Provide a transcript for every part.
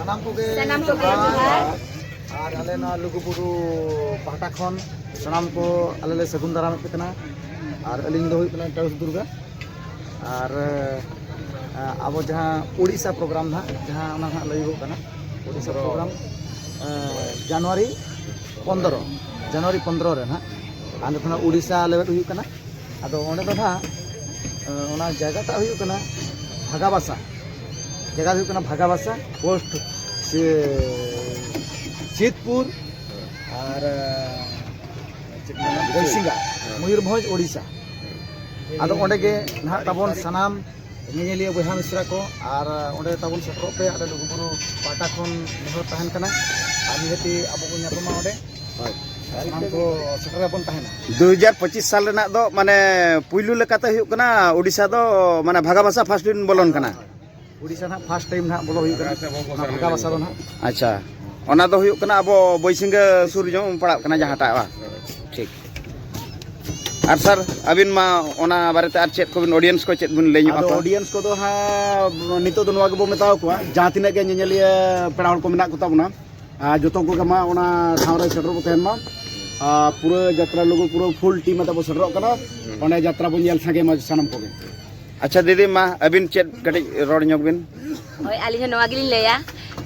sanam koge johar. ar ale na Luguburu pahta khon sanam ko ale le sagun daram pe kana ar aling do hoy kana Taus Durga ar abo jaha Odisha program na jaha ona ha lay ho kana Odisha program January 15 re na ande khona Odisha level hoy kana ado onde do na ona jaga ta hoy kana Bhagabasa jaga hoy kana Bhagabasa post Chitpur और Boisinga Muyurbhonj Odisha ado onde ge nah tabon sanam nyeliya boyha misra ko ar onde tabon setro pe ada Luguburu pata khon nehor tahen kana ami heti abo ko nyapama onde sanam ko setro pon tahena 2025 साल रेना दो माने पुइलु लेकाते हुयु कना ओडिसा दो माने भागाबासा first दिन बोलन कना Odisha na first time na bolo huyu kana Bhagabasa do na अच्छा ओना दो हुयु कना अब बोइसिंगा सूर्य पड़ा कना जहाटा बा ठीक आर सर अबिन मा ओना बारेते आर चेत कोबिन ऑडियंस को चेत बुन लैñu ado audience ko do ha nito do noa ge bo metaw ko jaha tinak ge nyeliya pera hor ko menak ko tabuna joto ko ma ona thawre setro ko ten ma pura jatra logo pura full team ata bo setro kana one jatra bo nyel sage ma sanam ko ge अच्छा दीदी मा अबिन चेत कटि road ñok bin Hoy alih noa gilin leya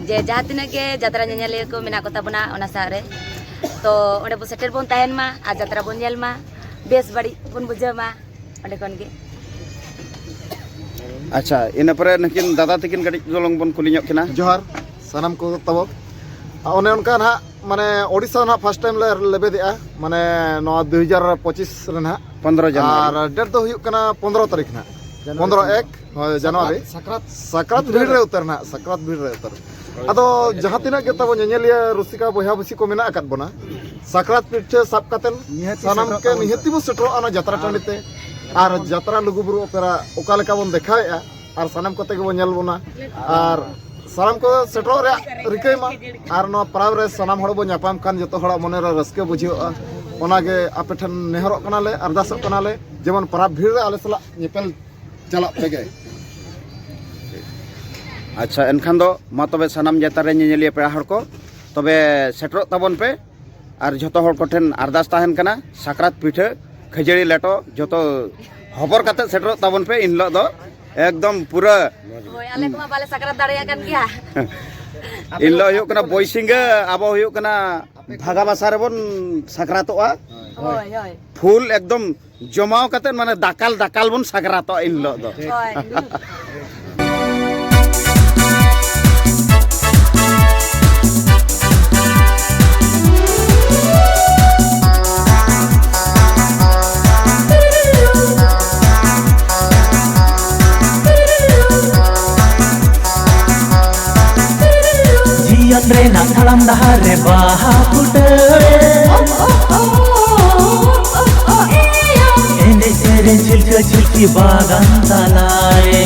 je jaha tina ke jatra nyanyaliya ko menak ko tabuna ona sare to onde bo setter bon tahen ma a jatra bon nyel ma bes badi bon bujha ma onde kon ge अच्छा इन परे नकिन दादा तकिन कटि जलong bon kuli ñok kina जोहार sanam ko tabo one onka na mane Odisha na first time le lebedea mane no 2025 re na 15 January ar date do huyuk kana 15 tarikh na 15 January sakrat bhir re utar na sakrat bhir re utar ado jaha tinak ge tabo nyeliya rusika boya busi ko mena akat bona sakrat pithe sab katen sanam ke nihati bo setro ana jatra tandite ar jatra Luguburu opera okale ka bon dekhaea ar sanam kote ge bon nyel bona ar sanam ko setro re rikai ma ar no prav re sanam hor bo nyapam kan joto hora mone re raske bujhiwa ona ge apethan nehorok kana le ardasok kana le jemon prav bhir re ale sala nyepel chalak pege अच्छा एनखान दो मा तबे सनाम जातारे ñeñeliya पेड़ा हर को तबे सेटरो ताबन पे are जतो हर को ठेन अरदास ताहेन कना साकरात पिठे खजड़ी लेटो जतो हबर काते सेटरो ताबन पे इनलो दो एकदम पूरा hoy ale ko ma bale sakrat dareya kan gya इनलो हुयु कना बोइसिंगा आबो हुयु कना भागाबासा रे बोन साकरातोआ hoy hoy फुल एकदम जमाव काते माने दाकाल दाकाल बोन साकरातो इनलो दो hoy Andre nang halam dahare baha pute ende sere chilka chilki bagan talae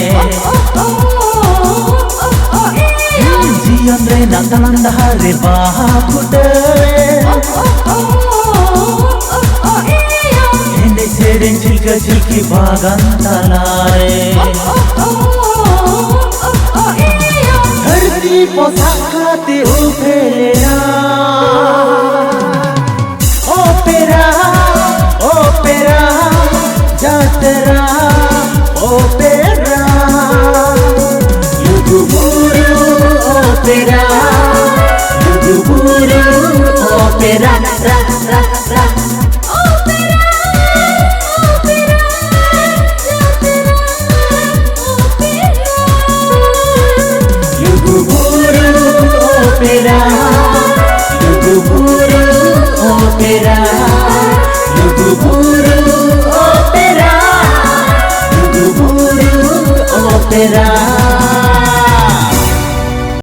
ji andre nang halam dahare baha pute ende sere chilka chilki bagan talae धरती पोसाते उफेरा opera opera जातरा opera Luguburu opera Luguburu opera ra ra ra Opera, Luguburu opera, Luguburu opera, Luguburu opera.